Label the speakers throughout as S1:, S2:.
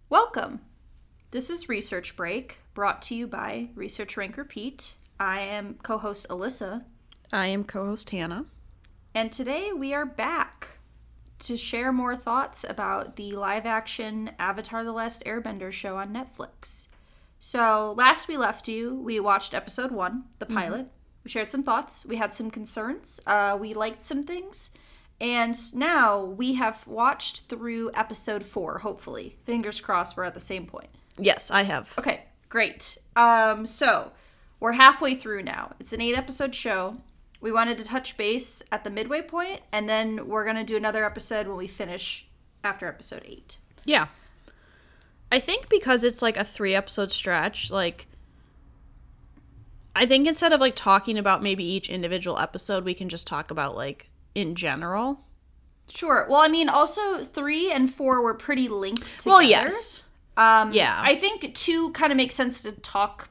S1: Welcome. This is Research Break, brought to you by Research Rank Repeat. I am co-host Alyssa.
S2: I am co-host Hannah.
S1: And today we are back to share more thoughts about the live-action Avatar: The Last Airbender show on Netflix. So, last we left you, we watched episode 1, the pilot. Mm-hmm. We shared some thoughts. We had some concerns. We liked some things. And now we have watched through episode 4, hopefully. Fingers crossed we're at the same point.
S2: Yes, I have.
S1: Okay, great. So, we're halfway through now. It's an 8-episode show. We wanted to touch base at the midway point, and then we're going to do another episode when we finish after episode 8.
S2: Yeah. I think because it's like a 3-episode stretch, like, I think instead of like talking about maybe each individual episode, we can just talk about like in general.
S1: Sure. Well, I mean, also 3 and 4 were pretty linked together.
S2: Well, yes.
S1: Yeah. I think 2 kind of makes sense to talk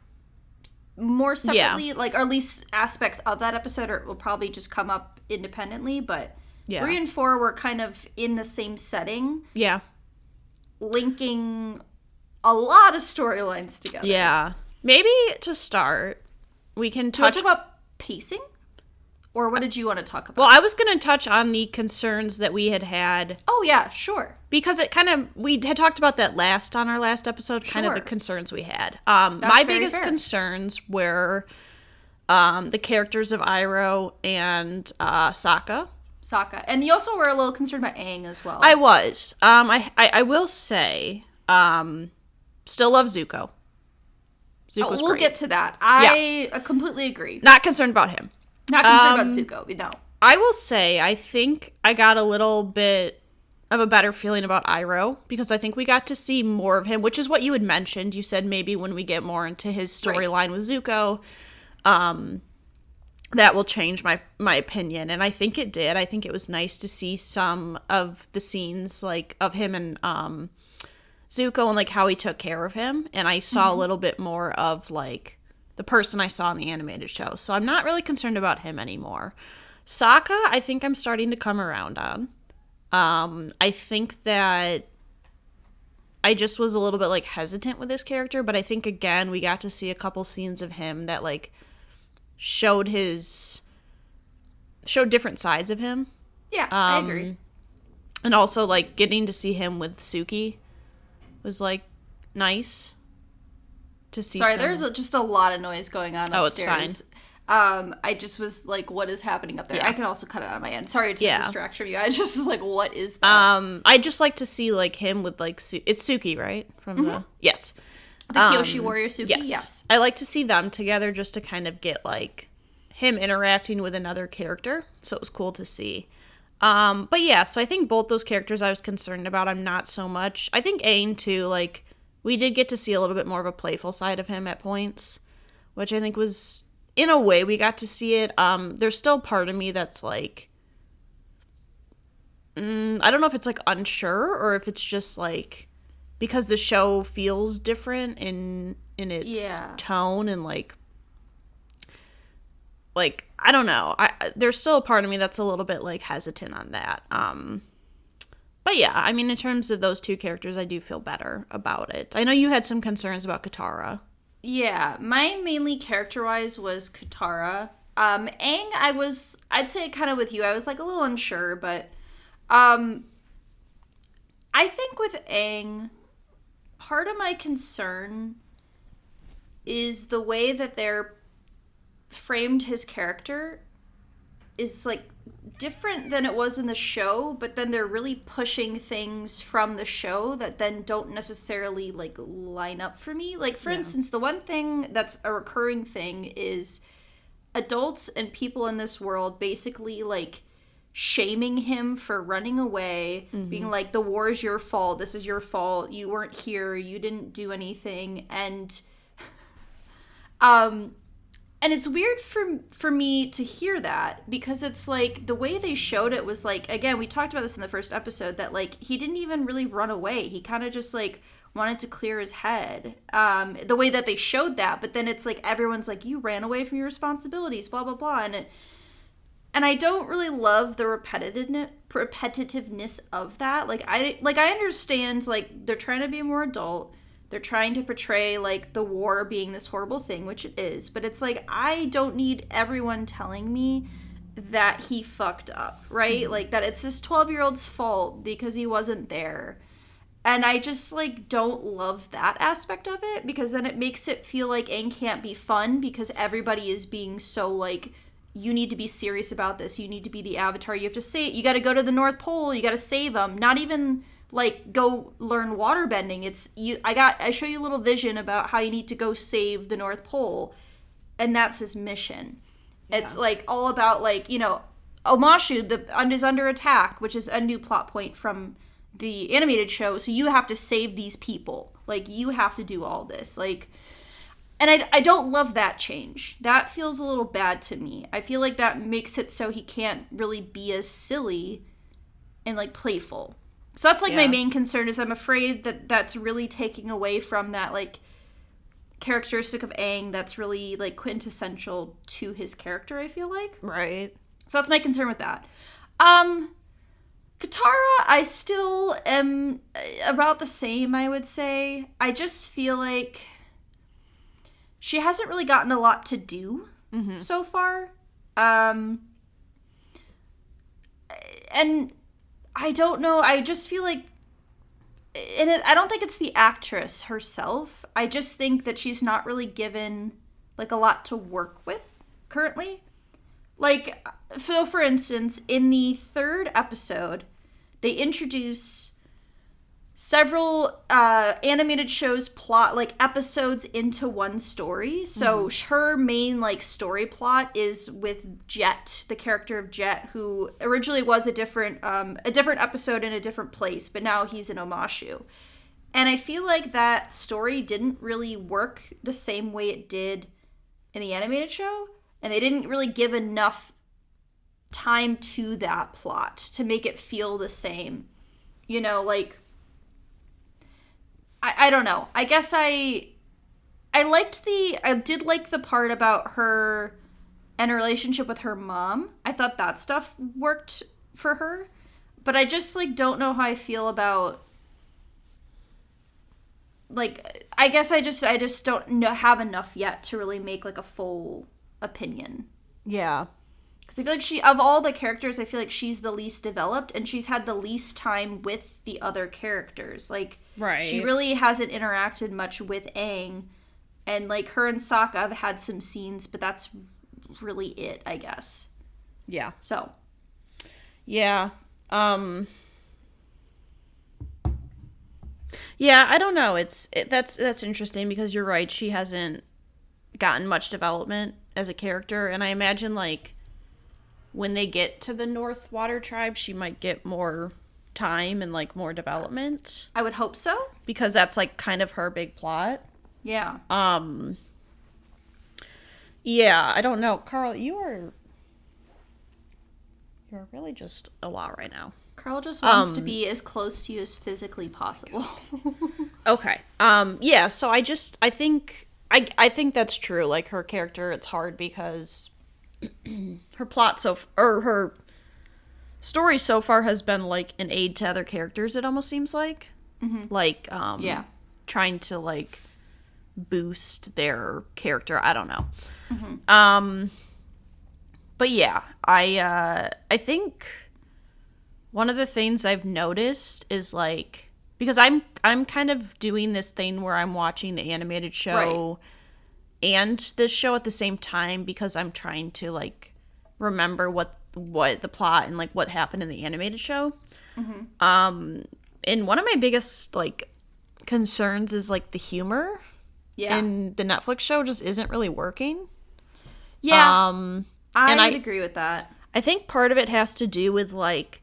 S1: more separately, like, or at least aspects of that episode will probably just come up independently, but 3 and 4 were kind of in the same setting.
S2: Yeah.
S1: Linking a lot of storylines together.
S2: Yeah. Maybe to start, we can
S1: talk about pacing? Or what did you want to talk about?
S2: Well, I was going to touch on the concerns that we had.
S1: Oh, yeah, sure.
S2: Because it kind of, we had talked about that on our last episode, kind of the concerns we had. My biggest concerns were the characters of Iroh and Sokka.
S1: And you also were a little concerned about Aang as well.
S2: I was. I will say, still love Zuko. Zuko's
S1: we'll
S2: great.
S1: get to that. I completely agree.
S2: Not concerned about him.
S1: Not concerned about Zuko, no.
S2: I will say, I think I got a little bit of a better feeling about Iroh, because I think we got to see more of him, which is what you had mentioned. You said maybe when we get more into his storyline with Zuko, that will change my opinion. And I think it did. I think it was nice to see some of the scenes, like, of him and Zuko and, like, how he took care of him. And I saw a little bit more of, like, the person I saw in the animated show. So I'm not really concerned about him anymore. Sokka, I think I'm starting to come around on. I think that I just was a little bit, like, hesitant with his character, but I think, again, we got to see a couple scenes of him that, like, showed different sides of him.
S1: Yeah, I agree.
S2: And also, like, getting to see him with Suki was, like, nice. To see
S1: there's just a lot of noise going on upstairs.
S2: Oh, it's fine.
S1: I just was like, what is happening up there?
S2: Yeah.
S1: I can also cut it on my end. Sorry to distract from you. I just was like, what is that?
S2: I just like to see, like, him with, like, it's Suki, right? From the... Yes.
S1: The Kyoshi warrior Suki? Yes.
S2: I like to see them together just to kind of get, like, him interacting with another character. So it was cool to see. But yeah, so I think both those characters I was concerned about. I'm not so much. I think Aang, too, like... We did get to see a little bit more of a playful side of him at points, which I think was, in a way, we got to see it. There's still part of me that's like, I don't know if it's like unsure or if it's just like, because the show feels different in its tone and like, I don't know. There's still a part of me that's a little bit like hesitant on that. But yeah, I mean, in terms of those two characters, I do feel better about it. I know you had some concerns about Katara.
S1: Yeah, my mainly character-wise was Katara. Aang, I'd say kind of with you, I was like a little unsure, but I think with Aang, part of my concern is the way that they're framed his character is like different than it was in the show, but then they're really pushing things from the show that then don't necessarily like line up for me. Like, for instance, the one thing that's a recurring thing is adults and people in this world basically like shaming him for running away, being like, the war is your fault, this is your fault, you weren't here, you didn't do anything. And And it's weird for me to hear that, because it's like the way they showed it was like, again, we talked about this in the first episode, that like he didn't even really run away. He kind of just like wanted to clear his head. The way that they showed that, but then it's like everyone's like, you ran away from your responsibilities, blah blah blah, and I don't really love the repetitiveness of that. Like I understand like they're trying to be more adult. They're trying to portray, like, the war being this horrible thing, which it is. But it's like, I don't need everyone telling me that he fucked up, right? Mm-hmm. Like, that it's this 12-year-old's fault because he wasn't there. And I just, like, don't love that aspect of it, because then it makes it feel like Aang can't be fun because everybody is being so, like, you need to be serious about this. You need to be the Avatar. You have to say it. You got to go to the North Pole. You got to save them. Not even... like, go learn waterbending. It's you. I show you a little vision about how you need to go save the North Pole, and that's his mission. Yeah. It's like all about, like, you know, Omashu is under attack, which is a new plot point from the animated show. So you have to save these people. Like, you have to do all this. Like, and I don't love that change. That feels a little bad to me. I feel like that makes it so he can't really be as silly and, like, playful. So that's, like, my main concern, is I'm afraid that that's really taking away from that, like, characteristic of Aang that's really, like, quintessential to his character, I feel like.
S2: Right.
S1: So that's my concern with that. Katara, I still am about the same, I would say. I just feel like she hasn't really gotten a lot to do so far. And I don't know. I just feel like, and I don't think it's the actress herself. I just think that she's not really given, like, a lot to work with currently. Like, so for instance, in the third episode, they introduce several animated shows plot, like, episodes into one story. So her main, like, story plot is with Jet, the character of Jet, who originally was a different episode in a different place, but now he's in Omashu. And I feel like that story didn't really work the same way it did in the animated show, and they didn't really give enough time to that plot to make it feel the same. You know, like, I don't know. I guess I did like the part about her and her relationship with her mom. I thought that stuff worked for her. But I just, like, don't know how I feel about, like, I guess I just don't have enough yet to really make, like, a full opinion.
S2: Yeah.
S1: Because I feel like of all the characters, I feel like she's the least developed, and she's had the least time with the other characters. Like,
S2: right.
S1: She really hasn't interacted much with Aang, and, like, her and Sokka have had some scenes, but that's really it, I guess.
S2: Yeah.
S1: So.
S2: Yeah. Yeah, I don't know. That's interesting, because you're right. She hasn't gotten much development as a character, and I imagine, like, when they get to the North Water Tribe, she might get more time and, like, more development.
S1: I would hope so.
S2: Because that's, like, kind of her big plot.
S1: Yeah.
S2: Yeah, I don't know. Carl, you're really just a lot right now.
S1: Carl just wants to be as close to you as physically possible.
S2: Okay. Yeah, so I think that's true. Like, her character, it's hard because her plot her story so far has been, like, an aid to other characters, it almost seems like. Like,
S1: yeah.
S2: Trying to, like, boost their character. I don't know. But yeah, I think one of the things I've noticed is, like, because I'm kind of doing this thing where I'm watching the animated show and this show at the same time, because I'm trying to, like, remember what the plot and, like, what happened in the animated show. And one of my biggest, like, concerns is, like, the humor in the Netflix show just isn't really working.
S1: Yeah. I would agree with that.
S2: I think part of it has to do with, like,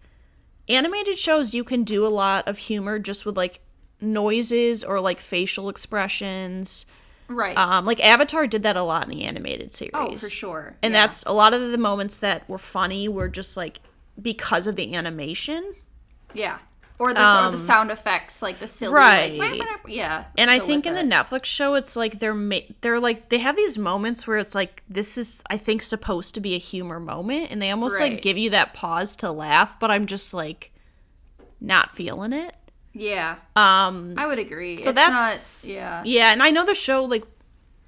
S2: animated shows, you can do a lot of humor just with, like, noises or, like, facial expressions.
S1: Right.
S2: Like Avatar did that a lot in the animated series.
S1: Oh, for sure.
S2: And that's a lot of the moments that were funny were just like because of the animation.
S1: Yeah. Or the sound effects, like the silly,
S2: right?
S1: Like, yeah.
S2: And I think in the Netflix show, it's like they're like they have these moments where it's like this is I think supposed to be a humor moment, and they almost like give you that pause to laugh, but I'm just like not feeling it.
S1: Yeah. I would agree.
S2: So that's
S1: not,
S2: yeah, and I know the show like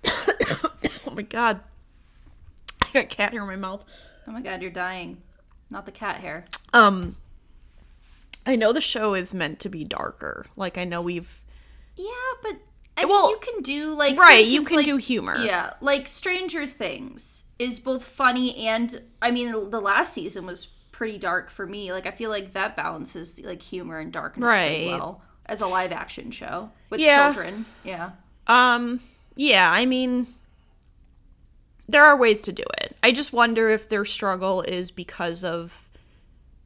S2: oh my god, I got cat hair in my mouth.
S1: Oh my god, you're dying. Not the cat hair.
S2: I know the show is meant to be darker. Like, I know we've...
S1: Yeah, but... I mean, you can do, like...
S2: Right,
S1: instance,
S2: you can do humor.
S1: Yeah, like, Stranger Things is both funny and... I mean, the last season was pretty dark for me. Like, I feel like that balances, like, humor and darkness pretty well as a live-action show with children. Yeah.
S2: Yeah, I mean... There are ways to do it. I just wonder if their struggle is because of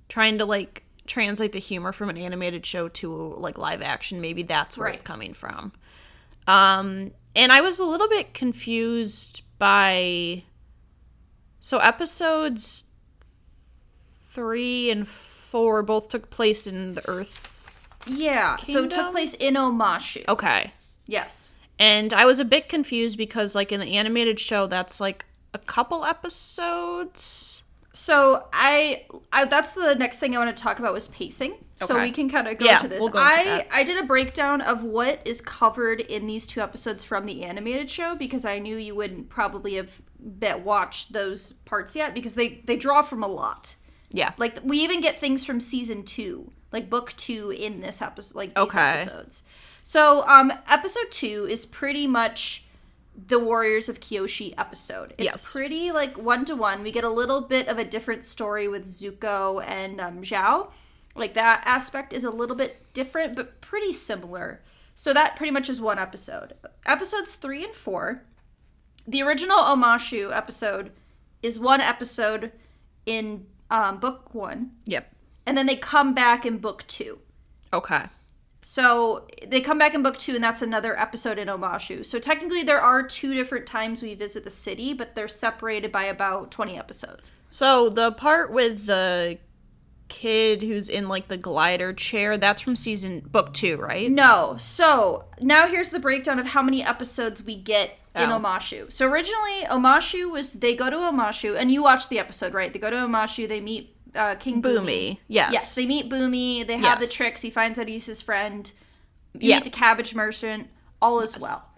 S2: trying to, like... translate the humor from an animated show to like live action. Maybe that's where it's coming from. And I was a little bit confused by episodes 3 and 4 both took place in the Earth Kingdom?
S1: So it took place in Omashu.
S2: Okay.
S1: Yes.
S2: And I was a bit confused because like in the animated show that's like a couple episodes.
S1: So I that's the next thing I want to talk about was pacing. Okay. So we can kind of go to this.
S2: We'll go
S1: I did a breakdown of what is covered in these 2 episodes from the animated show because I knew you wouldn't probably have watched those parts yet because they draw from a lot. Yeah. Like we even get things from season 2, like book 2 in this episode, like these episodes. So episode 2 is pretty much the Warriors of Kyoshi episode. It's pretty like 1-to-1. We get a little bit of a different story with Zuko and Zhao. Like that aspect is a little bit different, but pretty similar. So that pretty much is one episode. Episodes 3 and 4, the original Omashu episode is one episode in book 1. Yep. And then they come back in book 2. Okay. So they come back in book 2, and that's another episode in Omashu. So technically there are 2 different times we visit the city, but they're separated by about 20 episodes.
S2: So the part with the kid who's in like the glider chair, that's from book 2, right?
S1: No. So now here's the breakdown of how many episodes we get in Omashu. So originally Omashu was, they go to Omashu, and you watched the episode, right? They go to Omashu, they meet King Boomy. Yes, they meet Boomy. They have the tricks. He finds out he's his friend. Meet the cabbage merchant. All is well.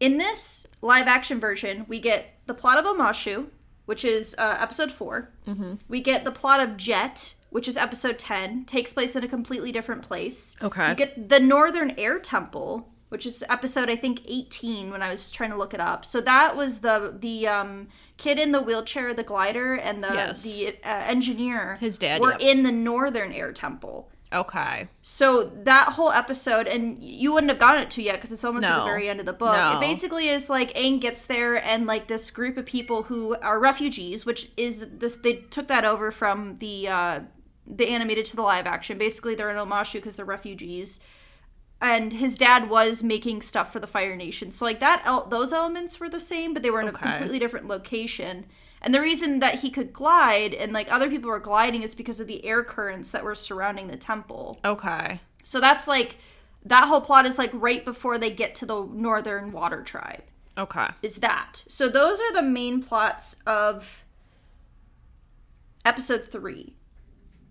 S1: In this live action version, we get the plot of Omashu, which is episode 4. Mm-hmm. We get the plot of Jet, which is episode 10. Takes place in a completely different place. Okay. We get the Northern Air Temple, which is episode, I think, 18 when I was trying to look it up. So that was the kid in the wheelchair, the glider, and the engineer. His dad, were in the Northern Air Temple. Okay. So that whole episode, and you wouldn't have gotten it to yet because it's almost at the very end of the book. No. It basically is like Aang gets there and like this group of people who are refugees, which is this, they took that over from the animated to the live action. Basically, they're in Omashu because they're refugees. And his dad was making stuff for the Fire Nation. So, like, those elements were the same, but they were in a completely different location. And the reason that he could glide and, like, other people were gliding is because of the air currents that were surrounding the temple. Okay. So that's, like, that whole plot is, like, right before they get to the Northern Water Tribe. Okay. Is that. So those are the main plots of episode 3.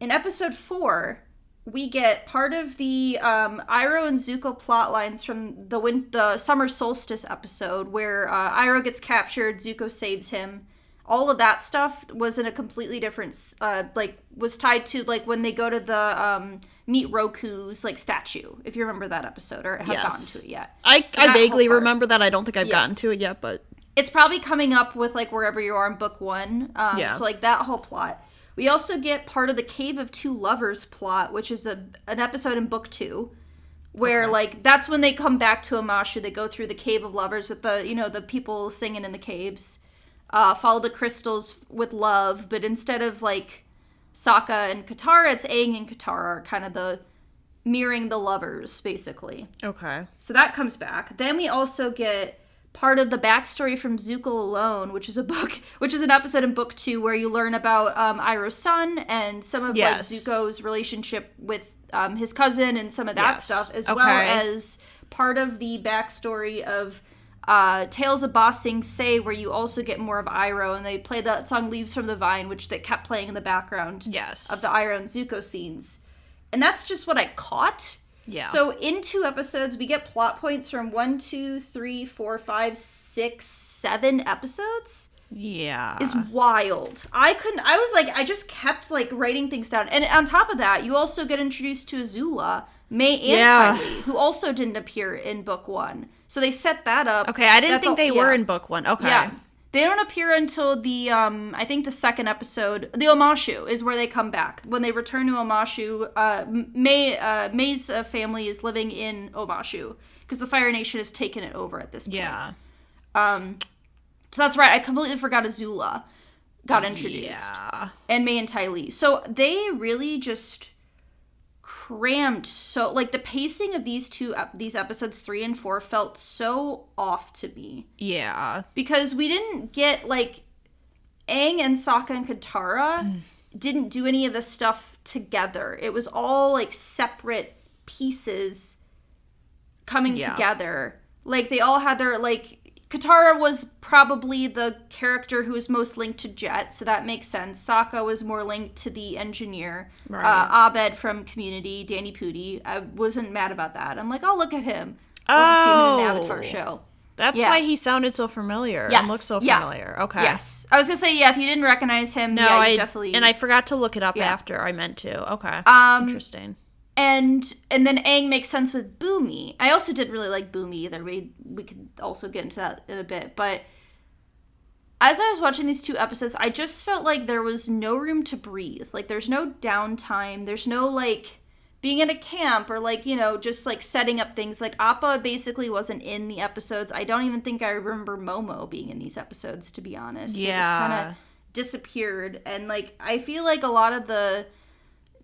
S1: In episode 4... we get part of the Iroh and Zuko plot lines from the summer solstice episode where Iroh gets captured, Zuko saves him. All of that stuff was in a completely different, was tied to, like, when they go to the meet Roku's, like, statue, if you remember that episode or have gotten to it yet.
S2: I vaguely remember that. I don't think I've gotten to it yet, but...
S1: It's probably coming up with, like, wherever you are in book 1. So, like, that whole plot. We also get part of the Cave of Two Lovers plot, which is an episode in book 2, where like that's when they come back to Omashu. They go through the Cave of Lovers with the people singing in the caves, follow the crystals with love, but instead of like Sokka and Katara, it's Aang and Katara are kind of the mirroring the lovers basically. Okay. So that comes back. Then we also get part of the backstory from Zuko Alone, which is an episode in book 2 where you learn about Iroh's son and some of like Zuko's relationship with his cousin and some of that stuff, as well as part of the backstory of Tales of Ba Sing Se, where you also get more of Iroh, and they play that song Leaves from the Vine, which they kept playing in the background of the Iroh and Zuko scenes. And that's just what I caught.
S2: Yeah.
S1: So in 2 episodes, we get plot points from 1, 2, 3, 4, 5, 6, 7 episodes.
S2: Yeah.
S1: Is wild. I just kept like writing things down. And on top of that, you also get introduced to Azula, May and Ty Lee, who also didn't appear in book 1. So they set that up.
S2: Okay, I didn't think they were in book 1. Okay.
S1: Yeah. They don't appear until the, I think the second episode. The Omashu is where they come back. When they return to Omashu, May's family is living in Omashu because the Fire Nation has taken it over at this point.
S2: Yeah.
S1: So that's right. I completely forgot Azula got introduced.
S2: Yeah.
S1: And May and Ty Lee. So they really just crammed so, like, the pacing of these episodes 3 and 4 felt so off to me.
S2: Yeah.
S1: Because we didn't get, like, Aang and Sokka and Katara didn't do any of this stuff together. It was all, like, separate pieces coming together. Like, they all had their, like, Katara was probably the character who was most linked to Jet, so that makes sense. Sokka was more linked to the engineer. Right. Abed from Community, Danny Pudi. I wasn't mad about that. I'm like, oh, look at him. Love to see him in an Avatar show.
S2: That's why he sounded so familiar and looked so familiar. Okay.
S1: Yes. I was going to say, if you didn't recognize him, you definitely...
S2: And I forgot to look it up after I meant to. Okay. Interesting.
S1: And then Aang makes sense with Boomy. I also didn't really like Boomy either. We could also get into that in a bit. But as I was watching these 2 episodes, I just felt like there was no room to breathe. Like, there's no downtime. There's no, like, being in a camp or, like, just, like, setting up things. Like, Appa basically wasn't in the episodes. I don't even think I remember Momo being in these episodes, to be honest. Yeah. They just kind of disappeared. And, like, I feel like a lot of the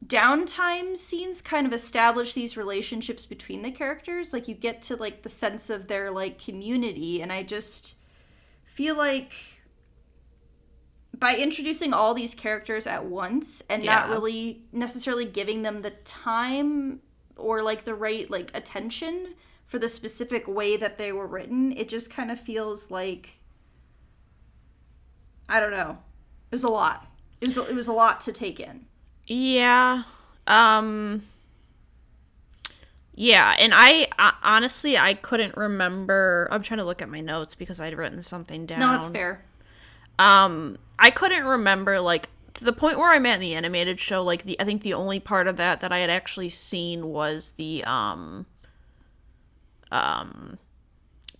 S1: downtime scenes kind of establish these relationships between the characters. Like, you get to, like, the sense of their, like, community, and I just feel like by introducing all these characters at once and not really necessarily giving them the time or, like, the right, like, attention for the specific way that they were written, it just kind of feels like, I don't know, it was a lot. It was a lot to take in.
S2: Yeah. Yeah, and I honestly, I couldn't remember. I'm trying to look at my notes because I'd written something down.
S1: No, that's fair.
S2: I couldn't remember, like, to the point where I'm at in the animated show, like, I think the only part of that I had actually seen was the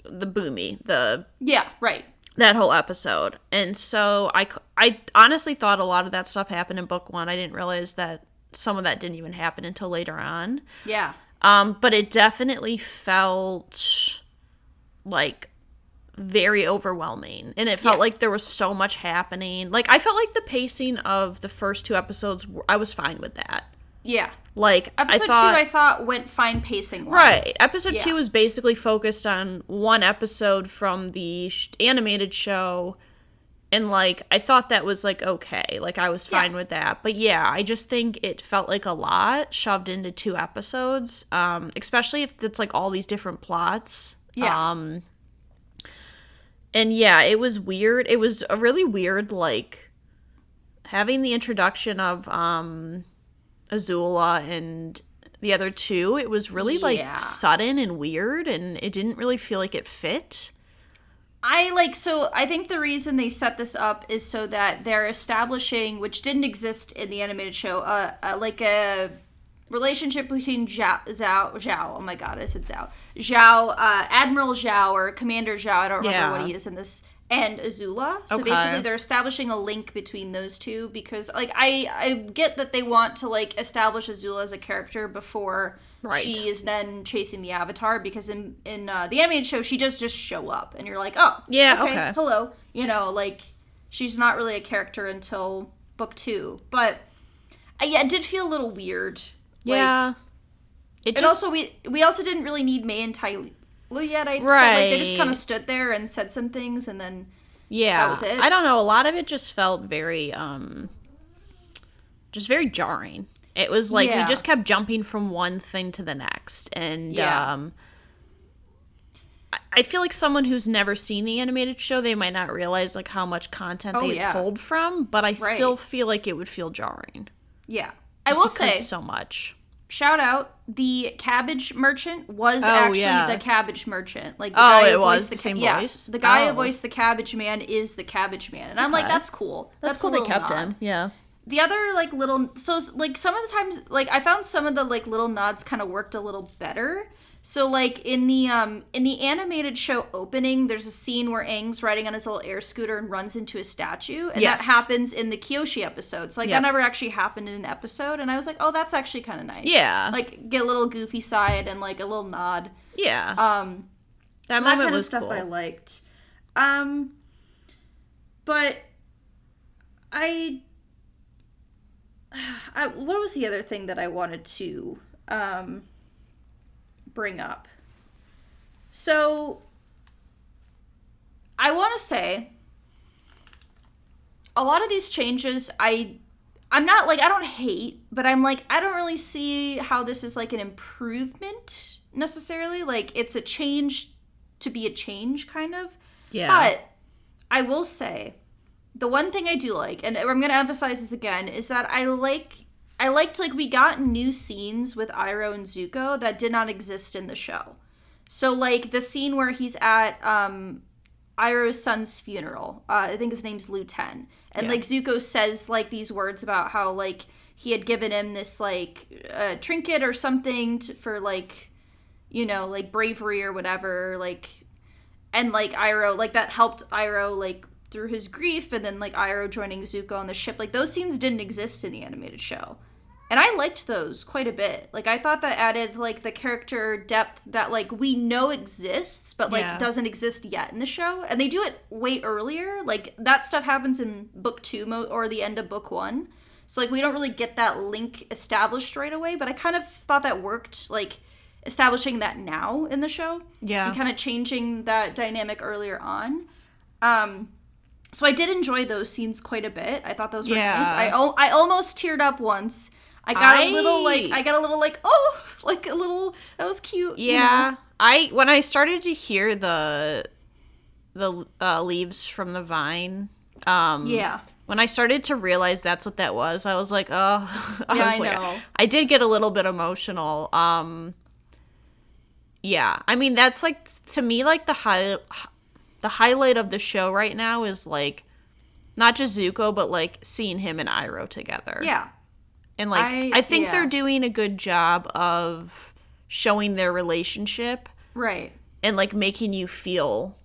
S2: Boomy,
S1: Yeah, right.
S2: That whole episode. And so I honestly thought a lot of that stuff happened in book 1. I didn't realize that some of that didn't even happen until later on.
S1: Yeah.
S2: But it definitely felt like very overwhelming. And it felt like there was so much happening. Like, I felt like the pacing of the first 2 episodes, I was fine with that.
S1: Yeah.
S2: Like,
S1: episode 2, I thought went fine pacing wise.
S2: Right. Episode 2 was basically focused on one episode from the animated show. And, like, I thought that was, like, okay. Like, I was fine with that. But, yeah, I just think it felt like a lot shoved into 2 episodes. Especially if it's, like, all these different plots.
S1: Yeah.
S2: And, yeah, it was weird. It was a really weird, like, having the introduction of Azula and the other 2. It was really, like, sudden and weird. And it didn't really feel like it fit.
S1: I think the reason they set this up is so that they're establishing, which didn't exist in the animated show, like a relationship between Zhao, oh my god, I said Zhao, Admiral Zhao or Commander Zhao, I don't remember what he is in this, and Azula. So basically they're establishing a link between those 2 because, like, I get that they want to, like, establish Azula as a character before she is then chasing the Avatar, because in the animated show, she does just show up, and you're like, oh, okay. Hello. Like, she's not really a character until book 2. But, it did feel a little weird.
S2: Yeah.
S1: We also didn't really need May and Ty yet. I felt
S2: Right.
S1: like they just kind of stood there and said some things, and then
S2: Yeah.
S1: that was it.
S2: I don't know. A lot of it just felt very, just very jarring. It was like we just kept jumping from one thing to the next. And I feel like someone who's never seen the animated show, they might not realize like how much content they had pulled from, but I still feel like it would feel jarring.
S1: Yeah. I will say
S2: so much.
S1: Shout out, the cabbage merchant was actually the cabbage merchant. Like the
S2: guy it was the same voice?
S1: Yes, the guy who voiced the cabbage man is the cabbage man. And I'm like, that's cool.
S2: That's cool they kept him. Yeah.
S1: The other, like, little... So, like, some of the times... Like, I found some of the, like, little nods kind of worked a little better. So, like, in the animated show opening, there's a scene where Aang's riding on his little air scooter and runs into a statue. And that happens in the Kyoshi episode. So, like, that never actually happened in an episode. And I was like, oh, that's actually kind of nice.
S2: Yeah.
S1: Like, get a little goofy side and, like, a little nod.
S2: Yeah.
S1: That moment kind of stuff cool. I liked. But what was the other thing that I wanted to bring up? So, I want to say, a lot of these changes, I'm not, like, I don't hate, but I'm like, I don't really see how this is, like, an improvement, necessarily. Like, it's a change to be a change, kind of. Yeah. But, I will say, the one thing I do like, and I'm going to emphasize this again, is that I liked, like, we got new scenes with Iroh and Zuko that did not exist in the show. So, like, the scene where he's at Iroh's son's funeral, I think his name's Lu Ten, and, like, Zuko says, like, these words about how, like, he had given him this, like, trinket or something for, like, you know, like, bravery or whatever, like, and, like, Iroh, like, that helped Iroh, like, through his grief, and then, like, Iroh joining Zuko on the ship. Like, those scenes didn't exist in the animated show. And I liked those quite a bit. Like, I thought that added, like, the character depth that, like, we know exists, but, like, doesn't exist yet in the show. And they do it way earlier. Like, that stuff happens in book 2 or the end of book 1. So, like, we don't really get that link established right away. But I kind of thought that worked, like, establishing that now in the show. Yeah. And kind of changing that dynamic earlier on. So I did enjoy those scenes quite a bit. I thought those were nice. I almost teared up once. I got a little like, oh, like a little, that was cute.
S2: Yeah. You know? When I started to hear the leaves from the vine, when I started to realize that's what that was, I was like, oh, I know. I did get a little bit emotional. Yeah. I mean, that's like, to me, like the highlight of the show right now is, like, not just Zuko, but, like, seeing him and Iroh together. Yeah. And, like, I think they're doing a good job of showing their relationship. Right. And, like, making you feel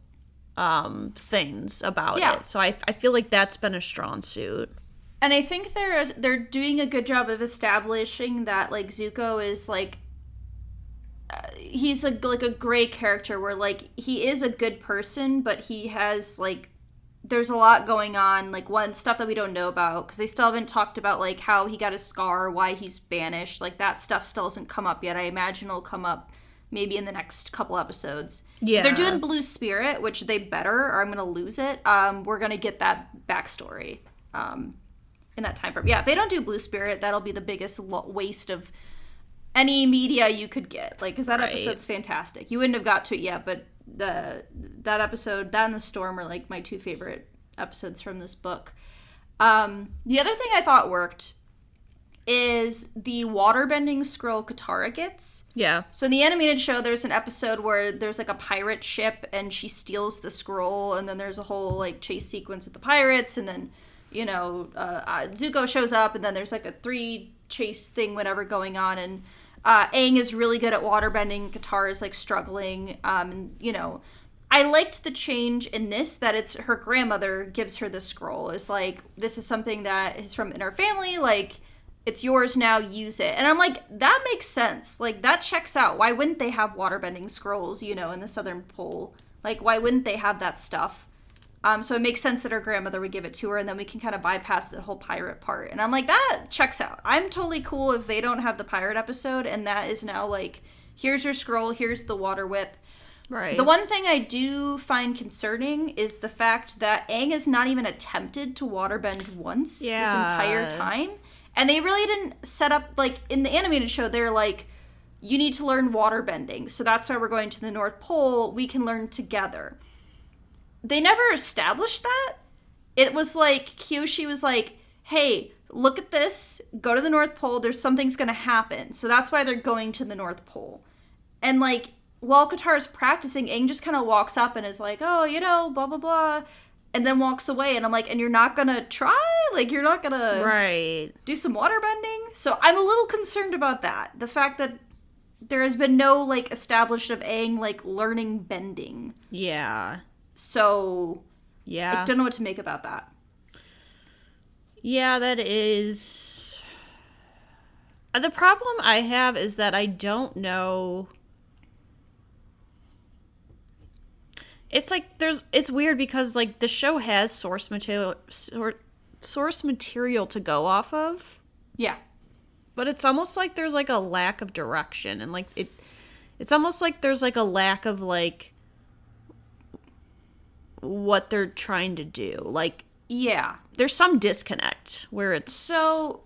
S2: things about it. So I feel like that's been a strong suit.
S1: And I think they're doing a good job of establishing that, like, Zuko is, like, he's like a gray character where, like, he is a good person, but he has, like, there's a lot going on, like, stuff that we don't know about, because they still haven't talked about, like, how he got his scar, why he's banished. Like, that stuff still hasn't come up yet. I imagine it'll come up maybe in the next couple episodes. Yeah. If they're doing Blue Spirit, which they better, or I'm gonna lose it. We're gonna get that backstory in that time frame. Yeah, if they don't do Blue Spirit, that'll be the biggest waste of any media you could get, like, because that episode's fantastic. You wouldn't have got to it yet, but that episode, that and The Storm, are, like, my 2 favorite episodes from this book. The other thing I thought worked is the waterbending scroll Katara gets. Yeah. So in the animated show, there's an episode where there's, like, a pirate ship, and she steals the scroll, and then there's a whole, like, chase sequence with the pirates, and then, you know, Zuko shows up, and then there's, like, a 3 chase thing, whatever, going on, and Aang is really good at waterbending. Katara is, like, struggling. You know, I liked the change in this, that it's her grandmother gives her the scroll. It's like, this is something that is from in her family. Like, it's yours now, use it. And I'm like, that makes sense. Like, that checks out. Why wouldn't they have waterbending scrolls, you know, in the Southern Pole? Like, why wouldn't they have that stuff? So it makes sense that her grandmother would give it to her, and then we can kind of bypass the whole pirate part. And I'm like, that checks out. I'm totally cool if they don't have the pirate episode, and that is now, like, here's your scroll, here's the water whip.
S2: Right.
S1: The one thing I do find concerning is the fact that Aang has not even attempted to waterbend once this entire time. And they really didn't set up, like, in the animated show, they're like, you need to learn waterbending, so that's why we're going to the North Pole. We can learn together. They never established that. It was like, Kyoshi was like, hey, look at this. Go to the North Pole. There's something's going to happen. So that's why they're going to the North Pole. And, like, while Katara's practicing, Aang just kind of walks up and is like, oh, you know, blah, blah, blah. And then walks away. And I'm like, and you're not going to try? Like, you're not going to do some waterbending? So I'm a little concerned about that. The fact that there has been no, like, established of Aang, like, learning bending.
S2: Yeah.
S1: So,
S2: yeah.
S1: I don't know what to make about that.
S2: Yeah, that is... The problem I have is that I don't know... It's like, it's weird because, like, the show has source material to go off of.
S1: Yeah.
S2: But it's almost like there's, like, a lack of direction. And, like, it's almost like there's, like, a lack of, like, what they're trying to do. Like,
S1: yeah.
S2: There's some disconnect where it's...
S1: So,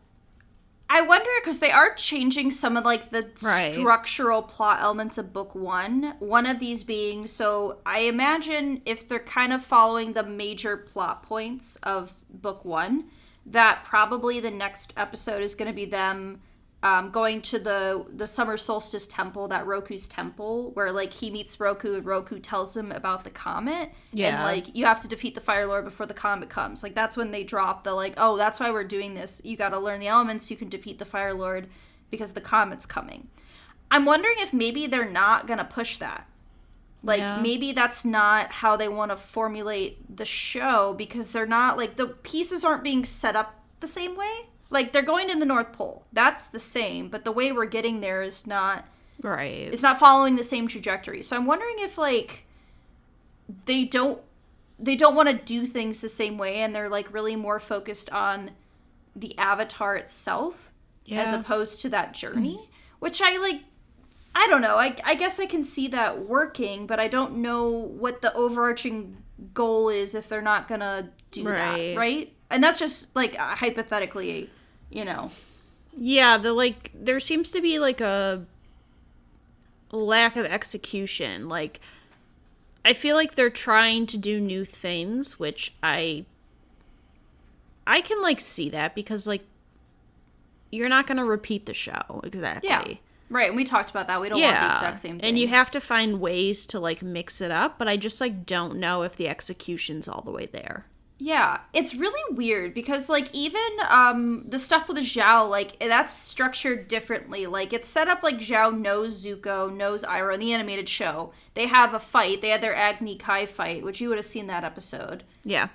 S1: I wonder, because they are changing some of, like, the structural plot elements of Book 1. One of these being, so I imagine if they're kind of following the major plot points of Book 1, that probably the next episode is going to be them going to the summer solstice temple, that Roku's temple, where, like, he meets Roku and Roku tells him about the comet. Yeah. And, like, you have to defeat the Fire Lord before the comet comes. Like, that's when they drop the, like, oh, that's why we're doing this. You got to learn the elements. You can defeat the Fire Lord because the comet's coming. I'm wondering if maybe they're not going to push that. Like, maybe that's not how they want to formulate the show, because they're not, like, the pieces aren't being set up the same way. Like, they're going to the North Pole. That's the same, but the way we're getting there is not...
S2: Right.
S1: It's not following the same trajectory. So I'm wondering if, like, they don't want to do things the same way, and they're, like, really more focused on the Avatar itself as opposed to that journey, which I don't know. I guess I can see that working, but I don't know what the overarching goal is if they're not going to do that, right? And that's just, like, hypothetically, you know.
S2: Yeah, there seems to be, like, a lack of execution. Like, I feel like they're trying to do new things, which I can, like, see that, because, like, you're not going to repeat the show, exactly.
S1: Yeah. Right, and we talked about that. We don't want the exact same thing.
S2: And you have to find ways to, like, mix it up, but I just, like, don't know if the execution's all the way there.
S1: Yeah, it's really weird, because, like, even the stuff with Zhao, like, that's structured differently. Like, it's set up like Zhao knows Zuko, knows Iroh in the animated show. They have a fight. They had their Agni Kai fight, which you would have seen that episode.
S2: Yeah.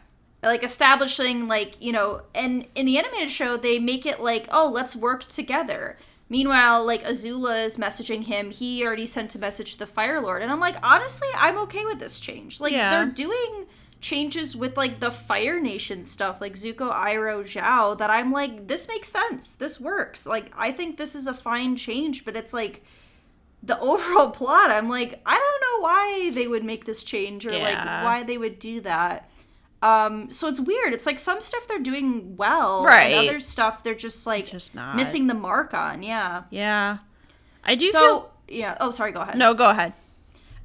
S1: Like, establishing, like, you know, and in the animated show, they make it like, oh, let's work together. Meanwhile, like, Azula is messaging him. He already sent a message to the Fire Lord. And I'm like, honestly, I'm okay with this change. Like, they're doing changes with, like, the Fire Nation stuff, like Zuko, Iroh, Zhao, that I'm like, this makes sense. This works. Like, I think this is a fine change, but it's like, the overall plot, I'm like, I don't know why they would make this change, or, like, why they would do that. So it's weird. It's like some stuff they're doing well, and other stuff they're just, like,
S2: not
S1: missing the mark on.
S2: Yeah. I do feel...
S1: Yeah. Oh, sorry, go ahead.
S2: No, go ahead.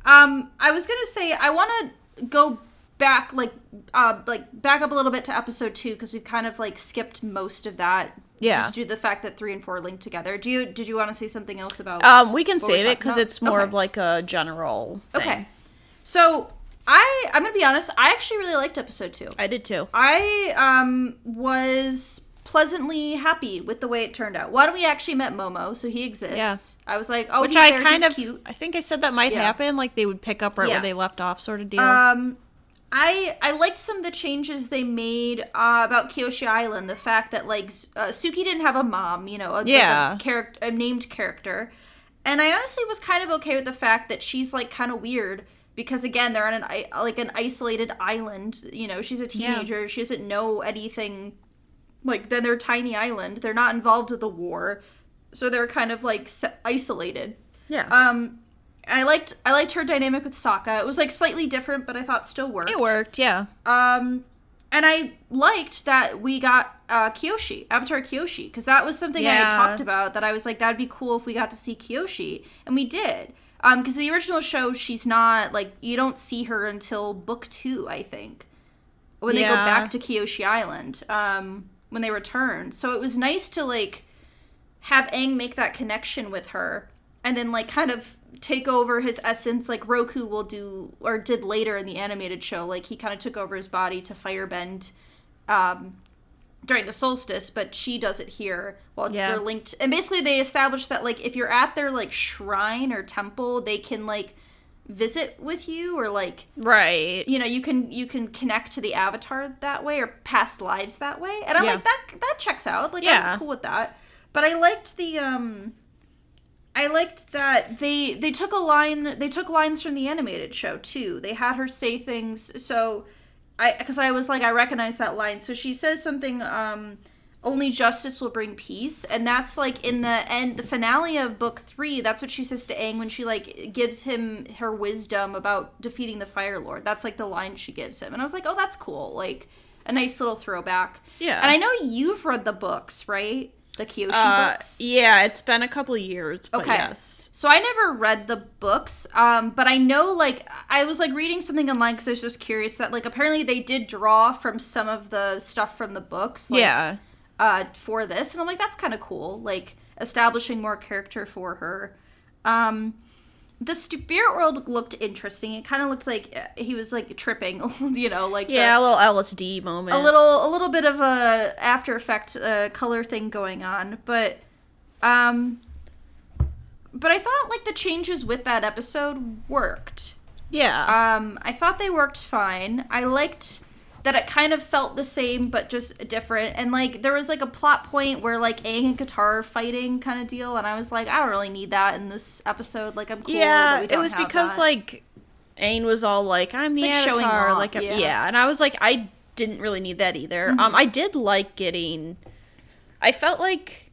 S1: I was gonna say, I want to go back, back up a little bit to episode 2, because we've kind of, like, skipped most of that.
S2: Yeah.
S1: Just due to the fact that 3 and 4 link together. Did you want to say something else about...
S2: We can save it, because it's more of, like, a general thing.
S1: Okay. So... I'm gonna be honest, I actually really liked episode 2.
S2: I did too.
S1: I was pleasantly happy with the way it turned out. One, we actually met Momo, so he exists. Yeah. I was like, oh, he's cute.
S2: I think I said that might happen, like they would pick up where they left off, sort of deal.
S1: I liked some of the changes they made about Kyoshi Island. The fact that, like, Suki didn't have a mom, you know, a named character. And I honestly was kind of okay with the fact that she's, like, kind of weird. Because, again, they're on an isolated island. You know, she's a teenager. Yeah. She doesn't know anything. Like, then they're a tiny island. They're not involved with the war. So they're kind of, like, isolated.
S2: Yeah.
S1: I liked her dynamic with Sokka. It was like slightly different, but I thought still worked.
S2: It worked, yeah.
S1: And I liked that we got Kyoshi, Avatar Kyoshi, because that was something I had talked about, that I was like, that'd be cool if we got to see Kyoshi. And we did. Because the original show, she's not, like, you don't see her until book 2, I think. When they go back to Kyoshi Island, when they return. So it was nice to, like, have Aang make that connection with her. And then, like, kind of take over his essence, like Roku will do, or did later in the animated show. Like, he kind of took over his body to firebend during the solstice, but she does it here while they're linked. And basically they established that, like, if you're at their, like, shrine or temple, they can, like, visit with you, or, like...
S2: Right.
S1: You know, you can connect to the Avatar that way, or past lives that way. And I'm like, that checks out. Like, I'm cool with that. But I liked the, I liked that they took lines from the animated show too. They had her say things, so because I was like, I recognize that line. So she says something, only justice will bring peace, and that's like in the finale of book 3. That's what she says to Aang when she like gives him her wisdom about defeating the Fire Lord. That's like the line she gives him, and I was like, oh, that's cool, like a nice little throwback. Yeah, and I know you've read the books, right? The Kyoshi books?
S2: Yeah, it's been a couple of years, but yes.
S1: So I never read the books, but I know, like, I was, like, reading something online because I was just curious that, like, apparently they did draw from some of the stuff from the books, like, for this, and I'm like, that's kind of cool, like, establishing more character for her. The spirit world looked interesting. It kind of looked like he was, like, tripping, you know, like...
S2: Yeah, a little LSD moment.
S1: A little bit of a After Effect color thing going on. But I thought, like, the changes with that episode worked.
S2: Yeah.
S1: I thought they worked fine. I liked that it kind of felt the same, but just different. And, like, there was, like, a plot point where, like, Aang and Katara are fighting kind of deal. And I was like, I don't really need that in this episode. Like, I'm cool that we don't
S2: it was
S1: have
S2: because,
S1: that.
S2: Like, Aang was all like, I'm the Avatar.
S1: Showing off,
S2: like, and I was like, I didn't really need that either.
S1: Mm-hmm.
S2: I did like I felt like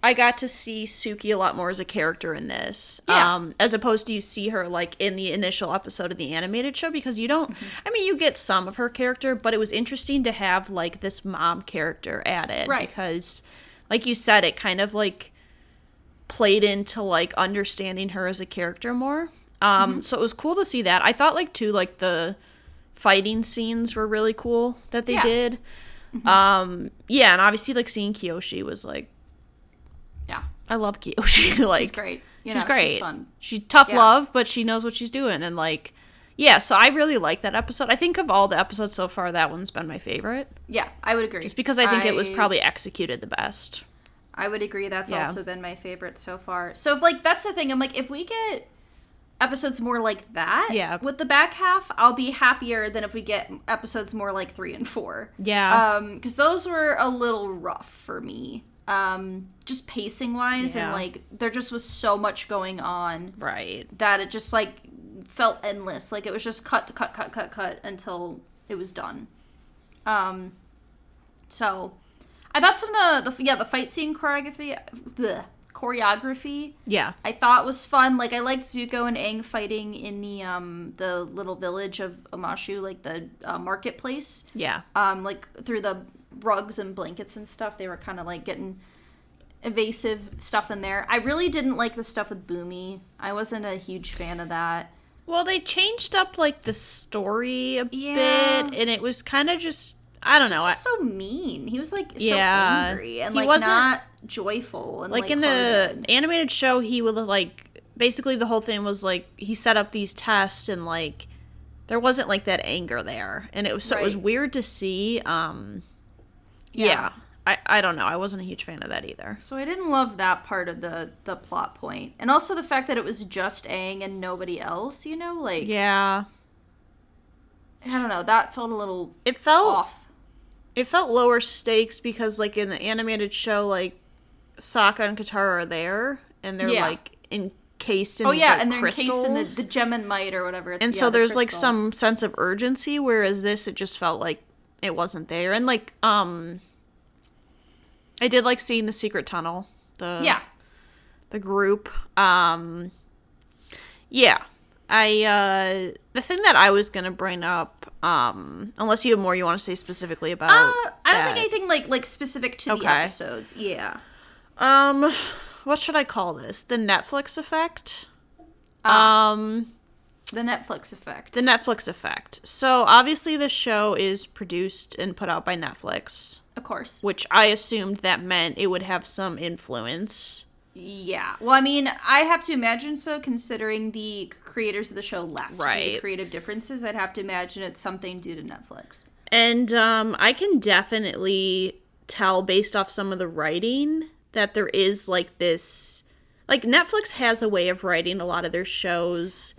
S2: I got to see Suki a lot more as a character in this, as opposed to you see her, like, in the initial episode of the animated show, because you don't, I mean, you get some of her character, but it was interesting to have, like, this mom character added, because, like you said, it kind of, like, played into, like, understanding her as a character more, so it was cool to see that. I thought, like, too, like, the fighting scenes were really cool that they did, and obviously, like, seeing Kyoshi was, like, I love Kyoshi. Like,
S1: she's great.
S2: She's great.
S1: She's fun.
S2: She's tough love, but she knows what she's doing. And, like, so I really like that episode. I think of all the episodes so far, that one's been my favorite.
S1: Yeah, I would agree.
S2: Just because I think it was probably executed the best.
S1: I would agree. That's also been my favorite so far. So, like, that's the thing. I'm like, if we get episodes more like that with the back half, I'll be happier than if we get episodes more like 3 and 4.
S2: Yeah.
S1: Because those were a little rough for me. Just pacing wise, and like there just was so much going on, that it just like felt endless. Like it was just cut until it was done. So I thought some of the fight scene choreography, I thought was fun. Like I liked Zuko and Aang fighting in the little village of Omashu, like the marketplace. Like through the rugs and blankets and stuff, they were kind of like getting evasive stuff in there. I really didn't like the stuff with Boomy. I wasn't a huge fan of that.
S2: Well, they changed up like the story a bit, and it was kind of just, I don't know.
S1: He was so mean. He was like so angry and like not joyful. And
S2: like in the animated show, he would like basically the whole thing was like he set up these tests and like there wasn't like that anger there, and it was it was weird to see. I don't know. I wasn't a huge fan of that either.
S1: So I didn't love that part of the plot point. And also the fact that it was just Aang and nobody else, you know? Like, I don't know. That felt a little off.
S2: It felt lower stakes because, like, in the animated show, like, Sokka and Katara are there. And they're, like, encased in these, like,
S1: and they're
S2: crystals.
S1: encased in the Geminite or whatever.
S2: And so there's, like, some sense of urgency, whereas this, it just felt like it wasn't there. And, like, I did like seeing the secret tunnel. The group. Yeah. The thing that I was gonna bring up, unless you have more you want to say specifically about
S1: I don't
S2: that.
S1: think anything like specific to the episodes. Yeah.
S2: What should I call this? The Netflix effect?
S1: The Netflix effect.
S2: The Netflix effect. So, obviously the show is produced and put out by Netflix.
S1: Of course.
S2: Which I assumed that meant it would have some influence.
S1: Yeah. Well, I mean, I have to imagine so, considering the creators of the show left due to creative differences. I'd have to imagine it's something due to Netflix.
S2: And I can definitely tell based off some of the writing that there is like this... Like, Netflix has a way of writing a lot of their shows...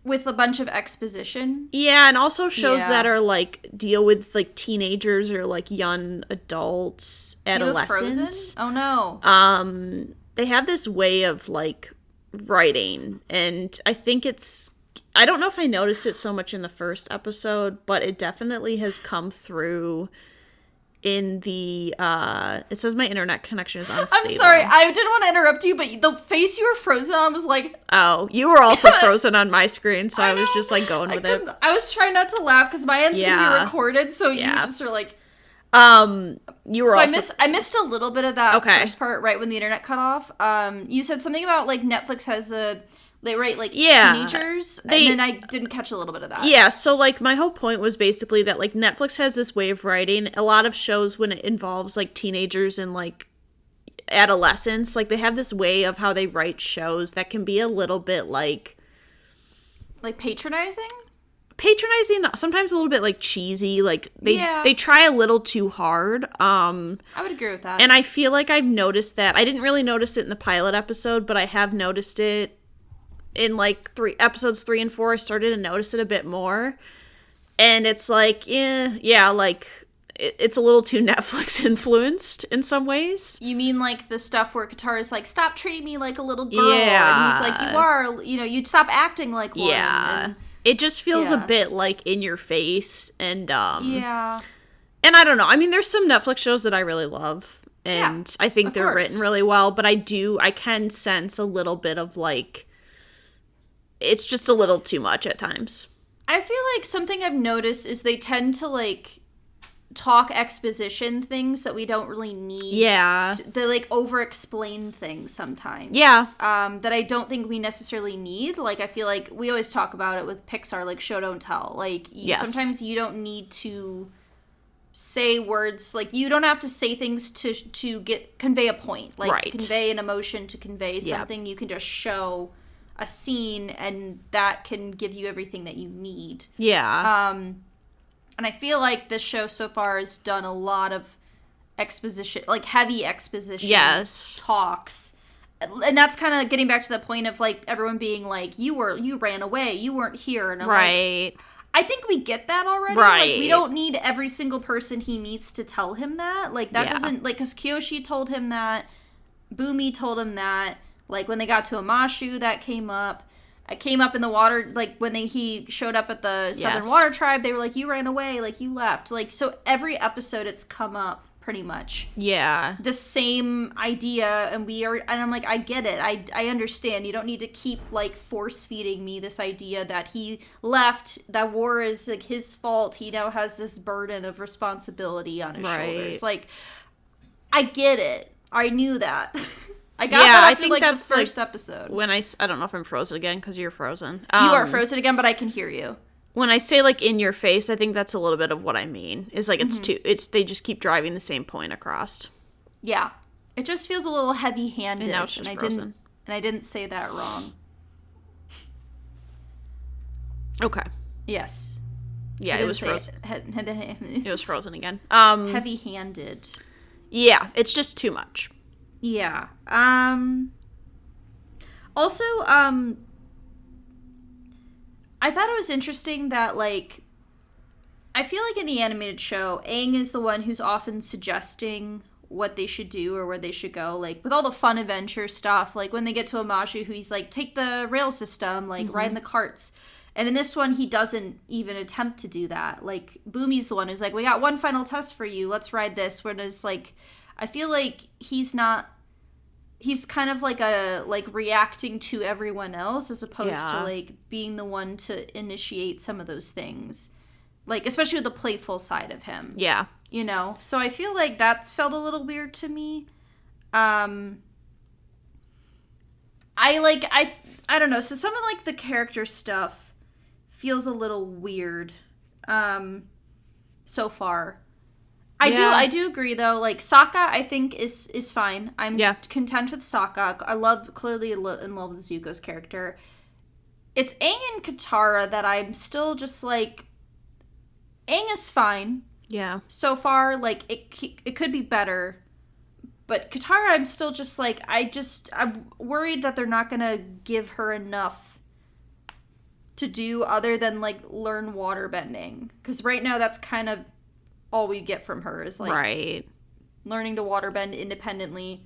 S1: With a bunch of exposition.
S2: Yeah, and also shows that are, like, deal with, like, teenagers or, like, young adults, adolescents.
S1: Oh, no.
S2: They have this way of, like, writing, and I think it's... I don't know if I noticed it so much in the first episode, but it definitely has come through in the, it says my internet connection is unstable.
S1: I'm sorry, I didn't want to interrupt you, but the face you were frozen on was like...
S2: Oh, you were also frozen on my screen, so I was just, like, going with it.
S1: I was trying not to laugh, because my end's going to be recorded, so you just were like...
S2: You were also...
S1: I missed a little bit of that first part right when the internet cut off. You said something about, like, Netflix has they write, like, teenagers, and then I didn't catch a little bit of that.
S2: Yeah, so, like, my whole point was basically that, like, Netflix has this way of writing. A lot of shows, when it involves, like, teenagers and, like, adolescents, like, they have this way of how they write shows that can be a little bit, like...
S1: Like, patronizing,
S2: sometimes a little bit, like, cheesy. Like, they try a little too hard.
S1: I would agree with that.
S2: And I feel like I've noticed that. I didn't really notice it in the pilot episode, but I have noticed it in, like, episodes 3 and 4. I started to notice it a bit more. And it's like, like, it's a little too Netflix influenced in some ways.
S1: You mean, like, the stuff where Katara's like, stop treating me like a little girl. Yeah. And he's like, you are, you'd stop acting like one.
S2: Yeah. And it just feels a bit, like, in your face. And,
S1: yeah.
S2: And I don't know. I mean, there's some Netflix shows that I really love. And I think they're written really well. But I can sense a little bit of, like... It's just a little too much at times.
S1: I feel like something I've noticed is they tend to, like, talk exposition things that we don't really need.
S2: Yeah.
S1: They, like, over-explain things sometimes.
S2: Yeah.
S1: That I don't think we necessarily need. Like, I feel like we always talk about it with Pixar, like, show, don't tell. Like, sometimes you don't need to say words. Like, you don't have to say things to convey a point. Like, to convey an emotion, to convey something. You can just show a scene, and that can give you everything that you need.
S2: Yeah.
S1: And I feel like this show so far has done a lot of exposition, like heavy exposition talks. And that's kind of getting back to the point of, like, everyone being like, you ran away, you weren't here. And I'm like, I think we get that already.
S2: Right.
S1: Like, we don't need every single person he meets to tell him that. Like, that doesn't, like, because Kyoshi told him that, Boomy told him that. Like, when they got to Amashu, that came up. It came up in the water, like, when he showed up at the Southern Water Tribe, they were like, you ran away, like, you left. Like, so every episode it's come up, pretty much.
S2: Yeah.
S1: The same idea, and I'm like, I get it. I understand. You don't need to keep, like, force-feeding me this idea that he left, that war is, like, his fault. He now has this burden of responsibility on his shoulders. Like, I get it. I knew that. I got that after, like, that's the first episode.
S2: When I don't know if I'm frozen again, because you're frozen.
S1: You are frozen again, but I can hear you.
S2: When I say, like, in your face, I think that's a little bit of what I mean. Is, like, they just keep driving the same point across.
S1: Yeah. It just feels a little heavy-handed.
S2: And now it's just frozen.
S1: I didn't say that wrong.
S2: Okay.
S1: Yes.
S2: Yeah, it was frozen. It was frozen again.
S1: Heavy-handed.
S2: Yeah, it's just too much.
S1: Yeah. Also, I thought it was interesting that, like, I feel like in the animated show, Aang is the one who's often suggesting what they should do or where they should go. Like, with all the fun adventure stuff, like, when they get to Amashu, who he's like, take the rail system, like, ride in the carts. And in this one, he doesn't even attempt to do that. Like, Boomy's the one who's like, we got one final test for you, let's ride this. Whereas, like, I feel like he's not he's kind of like reacting to everyone else as opposed to like being the one to initiate some of those things. Like, especially with the playful side of him.
S2: Yeah.
S1: You know? So I feel like that felt a little weird to me. I don't know. So some of, like, the character stuff feels a little weird so far. I do agree, though. Like, Sokka, I think, is fine. I'm content with Sokka. Clearly in love with Zuko's character. It's Aang and Katara that I'm still just, like... Aang is fine.
S2: Yeah. So
S1: far, like, it could be better. But Katara, I'm still just, like, I'm worried that they're not going to give her enough to do other than, like, learn waterbending. Because right now, that's kind of all we get from her is, like, learning to waterbend independently,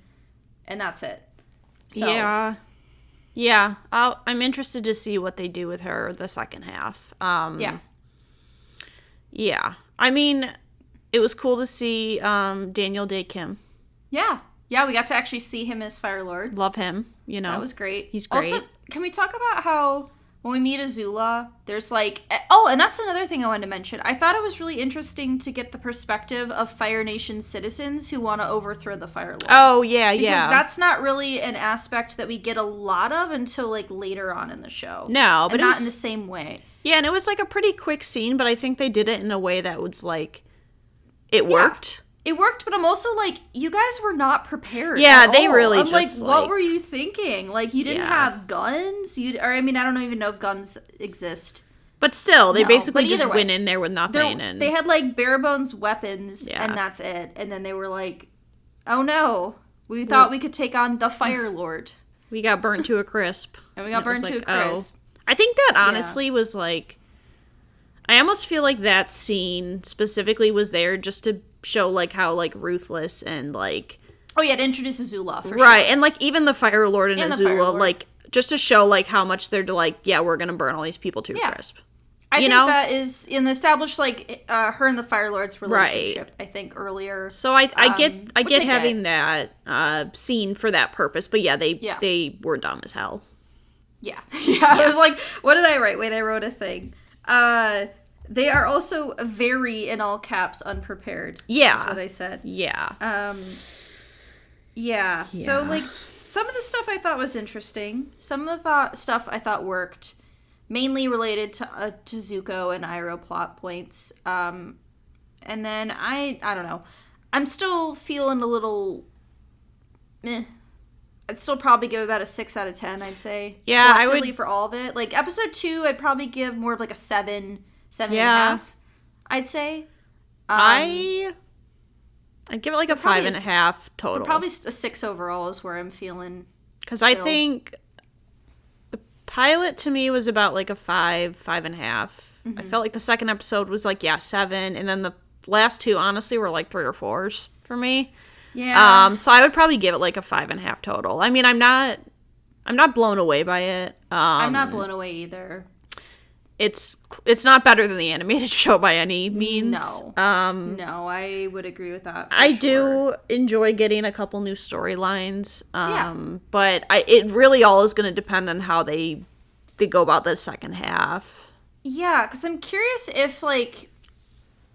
S1: and that's it. So.
S2: Yeah. Yeah. I'm interested to see what they do with her the second half. Yeah. I mean, it was cool to see Daniel Day Kim.
S1: Yeah. Yeah, we got to actually see him as Fire Lord.
S2: Love him, you know.
S1: That was great.
S2: He's great.
S1: Also, can we talk about how when we meet Azula, there's like... Oh, and that's another thing I wanted to mention. I thought it was really interesting to get the perspective of Fire Nation citizens who want to overthrow the Fire Lord.
S2: Oh, yeah,
S1: because that's not really an aspect that we get a lot of until, like, later on in the show.
S2: No, but
S1: not in the same way.
S2: Yeah, and it was, like, a pretty quick scene, but I think they did it in a way that was, like, it worked.
S1: It worked, but I'm also, like, you guys were not prepared.
S2: Yeah, they
S1: all.
S2: really
S1: I'm
S2: just,
S1: like, what were you thinking? Like, you didn't have guns? I don't even know if guns exist.
S2: But still, they basically just went in there with nothing.
S1: They had, like, bare bones weapons, and that's it. And then they were like, oh, no. We thought we could take on the Fire Lord.
S2: We got burnt to a crisp.
S1: And we got burnt to a crisp.
S2: I think that honestly was like, I almost feel like that scene specifically was there just to show like how like ruthless and like...
S1: Oh yeah, to introduce Azula for
S2: right,
S1: sure.
S2: And like even the Fire Lord and Azula, like just to show like how much they're like, yeah, we're gonna burn all these people to a crisp.
S1: I think that is in the established like her and the Fire Lord's relationship. Right. I think earlier.
S2: So I get having that scene for that purpose, but they were dumb as hell.
S1: Yeah. I was like, what did I write? Wait, I wrote a thing. They are also very, in all caps, unprepared. Yeah. That's what I said.
S2: Yeah.
S1: Yeah. So, like, some of the stuff I thought was interesting. Some of the stuff I thought worked. Mainly related to Zuko and Iroh plot points. And then, I don't know. I'm still feeling a little... meh. I'd still probably give about a 6 out of 10, I'd say.
S2: Yeah, I would...
S1: for all of it. Like, episode 2, I'd probably give more of like a 7 and a half, I'd say.
S2: I'd give it like a 5.5 total.
S1: But probably a 6 overall is where I'm feeling.
S2: Because I think the pilot to me was about like a 5.5. Mm-hmm. I felt like the second episode was like, 7. And then the last 2, honestly, were like 3 or 4s for me.
S1: Yeah.
S2: So I would probably give it like a 5.5 total. I mean, I'm not blown away by it.
S1: I'm not blown away either.
S2: It's not better than the animated show by any means.
S1: No. No, I would agree with that.
S2: I do enjoy getting a couple new storylines. But it really all is going to depend on how they go about the second half. Yeah,
S1: because I'm curious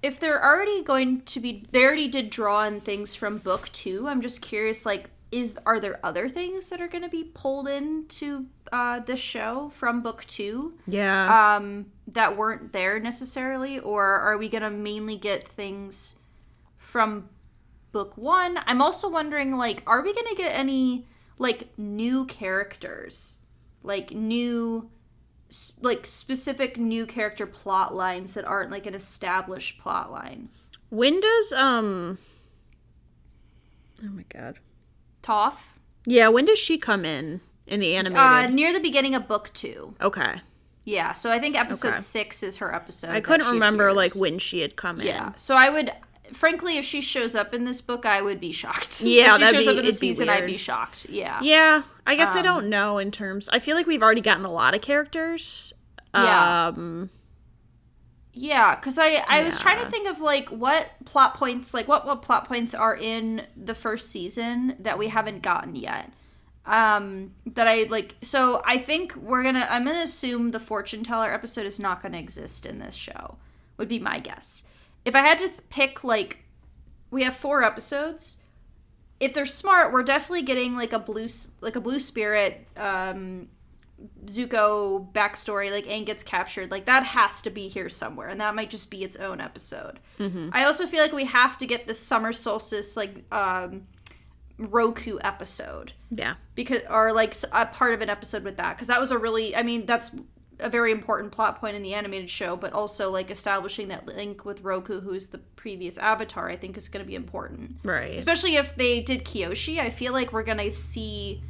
S1: if they're already going to be... They already did draw in things from book 2. I'm just curious, like, are there other things that are going to be pulled into this show from book 2?
S2: Yeah.
S1: That weren't there necessarily? Or are we going to mainly get things from book 1? I'm also wondering, like, are we going to get any, like, new characters? Like, new... like specific new character plot lines that aren't like an established plot line.
S2: When does oh my god,
S1: Toph?
S2: Yeah, when does she come in the animated?
S1: Near the beginning of book 2.
S2: Okay.
S1: Yeah, so I think episode 6 is her episode.
S2: I couldn't remember like when she had come in.
S1: Yeah, so I would, frankly, if she shows up in this book, I would be shocked.
S2: Yeah,
S1: if she shows up in the season, I'd be shocked. Yeah.
S2: Yeah, I guess I don't know in terms... I feel like we've already gotten a lot of characters.
S1: Yeah. Yeah, because I was trying to think of, like, what plot points, like, what plot points are in the first season that we haven't gotten yet. that I like. So I think I'm gonna assume the fortune teller episode is not gonna exist in this show. Would be my guess. If I had to pick, like, we have 4 episodes. If they're smart, we're definitely getting like a blue spirit, Zuko backstory, like Aang gets captured, like that has to be here somewhere, and that might just be its own episode. Mm-hmm. I also feel like we have to get this summer solstice, like Roku episode, because, or like a part of an episode with that, because that was a really, I mean, that's a very important plot point in the animated show, but also like establishing that link with Roku, who's the previous Avatar, I think is going to be important,
S2: right?
S1: Especially if they did Kyoshi. I feel like we're going to see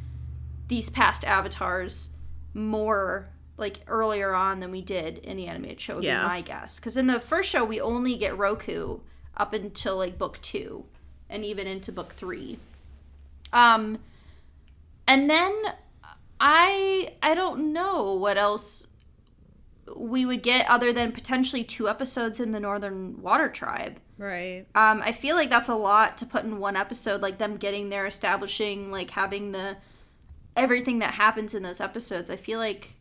S1: these past avatars more like earlier on than we did in the animated show, would be my guess. Because in the first show, we only get Roku up until like book 2 and even into book 3. And then I don't know what else we would get other than potentially 2 episodes in the Northern Water Tribe.
S2: Right.
S1: I feel like that's a lot to put in one episode, like them getting there, establishing, like having everything that happens in those episodes. I feel like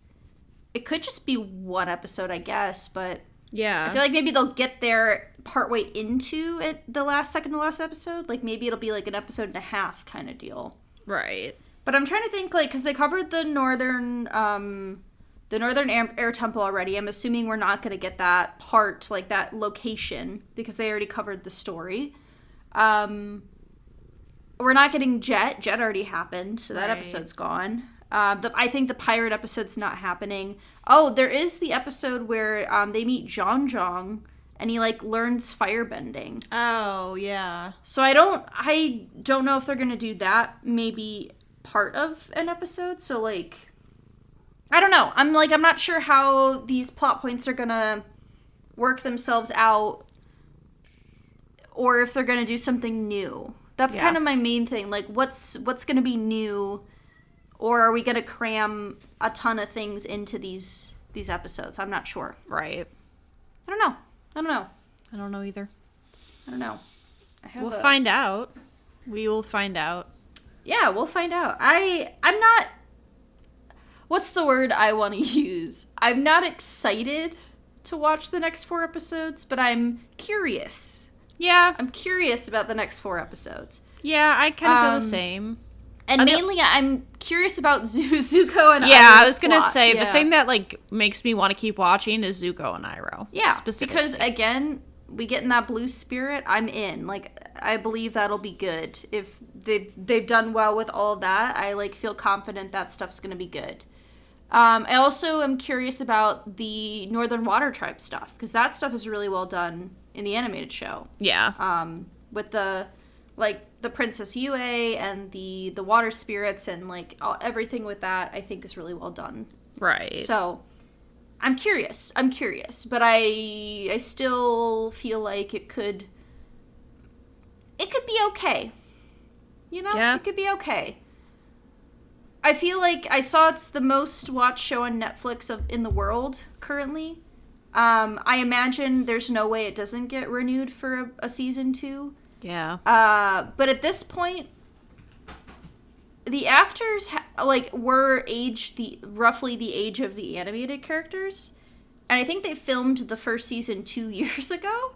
S1: it could just be one episode, I guess, but I feel like maybe they'll get there partway into it, the second to last episode. Like maybe it'll be like an episode and a half kind of deal.
S2: Right.
S1: But I'm trying to think, like, because they covered the northern air temple already. I'm assuming we're not going to get that part, like that location, because they already covered the story. We're not getting Jet. Jet already happened, so that episode's gone. I think the pirate episode's not happening. Oh, there is the episode where they meet Zhong, and he like learns firebending.
S2: Oh yeah.
S1: So I don't know if they're gonna do that. Maybe part of an episode. So like, I don't know. I'm not sure how these plot points are gonna work themselves out, or if they're gonna do something new. That's kind of my main thing. Like, what's going to be new, or are we going to cram a ton of things into these episodes? I'm not sure.
S2: Right.
S1: I don't know.
S2: I don't know either.
S1: I don't know.
S2: We'll find out. We will find out.
S1: Yeah, we'll find out. I'm not... What's the word I want to use? I'm not excited to watch the next 4 episodes, but I'm curious.
S2: Yeah.
S1: I'm curious about the next 4 episodes.
S2: Yeah, I kind of feel the same.
S1: And mainly, I'm curious about Zuko and Iroh's
S2: I was going to say,
S1: the
S2: thing that, like, makes me want to keep watching is Zuko and Iroh.
S1: Yeah, because, again, we get in that blue spirit, I'm in. Like, I believe that'll be good. If they've done well with all of that, I, like, feel confident that stuff's going to be good. I also am curious about the Northern Water Tribe stuff, because that stuff is really well done in the animated show.
S2: Yeah.
S1: With the Princess Yue and the water spirits and like everything with that, I think is really well done.
S2: Right.
S1: So I'm curious, but I still feel like it could be okay. You know?
S2: Yeah.
S1: It could be okay. I feel like I saw it's the most watched show on Netflix in the world currently. I imagine there's no way it doesn't get renewed for a season 2.
S2: Yeah.
S1: But at this point, the actors were roughly the age of the animated characters, and I think they filmed the first season 2 years ago.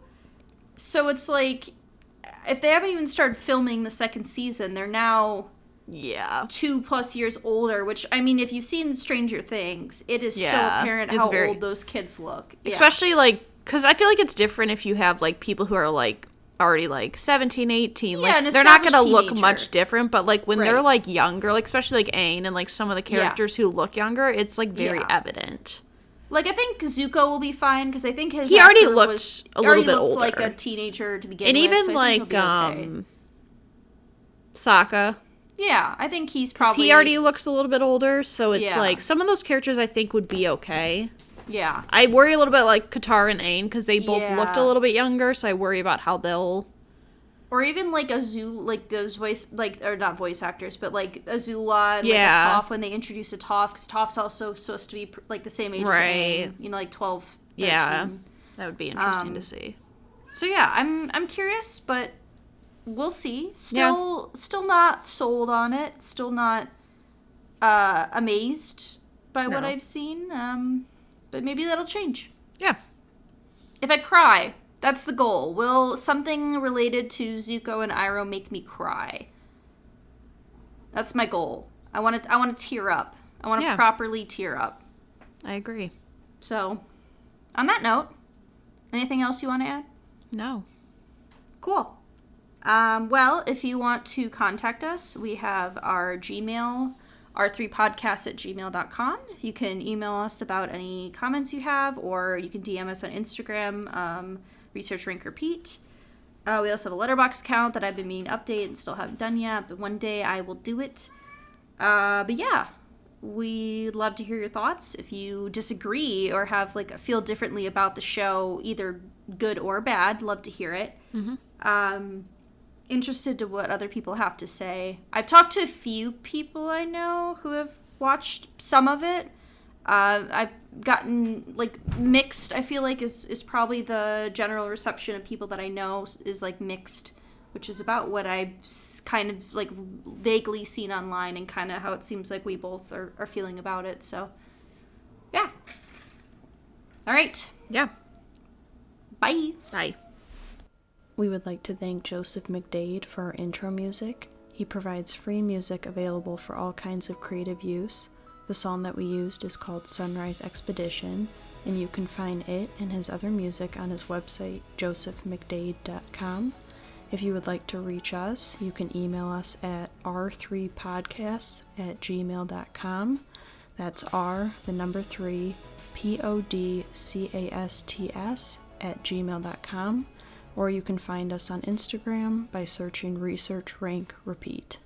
S1: So it's like, if they haven't even started filming the second season, they're now 2+ years older, which, I mean, if you've seen Stranger Things, it is so apparent how old those kids look.
S2: Especially, like, because I feel like it's different if you have, like, people who are, like, already, like, 17, 18. Like, they're not going to look much different, but, like, when they're, like, younger, like, especially, like, Aang and, like, some of the characters who look younger, it's, like, very evident.
S1: Like, I think Zuko will be fine, because I think
S2: he already looked a little bit older.
S1: Like a teenager to begin
S2: with. And even,
S1: so
S2: like, Sokka.
S1: Yeah, I think he's probably...
S2: he already looks a little bit older, so it's like, some of those characters I think would be okay.
S1: Yeah.
S2: I worry a little bit like Katara and Aang, because they both looked a little bit younger, so I worry about how they'll...
S1: Or even like like those voice, like, or not voice actors, but like Azula and like a Toph, when they introduce a Toph, because Toph's also supposed to be like the same age as Aang, you know, like 12, 13.
S2: Yeah, that would be interesting to see.
S1: So yeah, I'm curious, but we'll see. Still not sold on it. Still not amazed by what
S2: No.
S1: I've seen, but maybe that'll change.
S2: Yeah.
S1: If I cry, that's the goal. Will something related to Zuko and Iroh make me cry? That's my goal. I want to tear up. I want to properly tear up.
S2: I agree.
S1: So, on that note, anything else you want to add?
S2: No.
S1: Cool. Well, if you want to contact us, we have our Gmail, r3podcast@gmail.com. You can email us about any comments you have, or you can DM us on Instagram, Research Rank Repeat. We also have a Letterboxd account that I've been meaning to update and still haven't done yet, but one day I will do it. But yeah, we'd love to hear your thoughts. If you disagree or have feel differently about the show, either good or bad, love to hear it. Interested to what other people have to say. I've talked to a few people I know who have watched some of it. I've gotten mixed. I feel like is probably the general reception of people that I know is mixed, which is about what I've kind of vaguely seen online and kind of how it seems like we both are feeling about it. So, yeah. All right.
S2: Yeah.
S1: Bye.
S2: Bye. We would like to thank Joseph McDade for our intro music. He provides free music available for all kinds of creative use. The song that we used is called Sunrise Expedition, and you can find it and his other music on his website, josephmcdade.com. If you would like to reach us, you can email us at r3podcasts@gmail.com. That's R, the number 3, podcasts@gmail.com. Or you can find us on Instagram by searching Research Rank Repeat.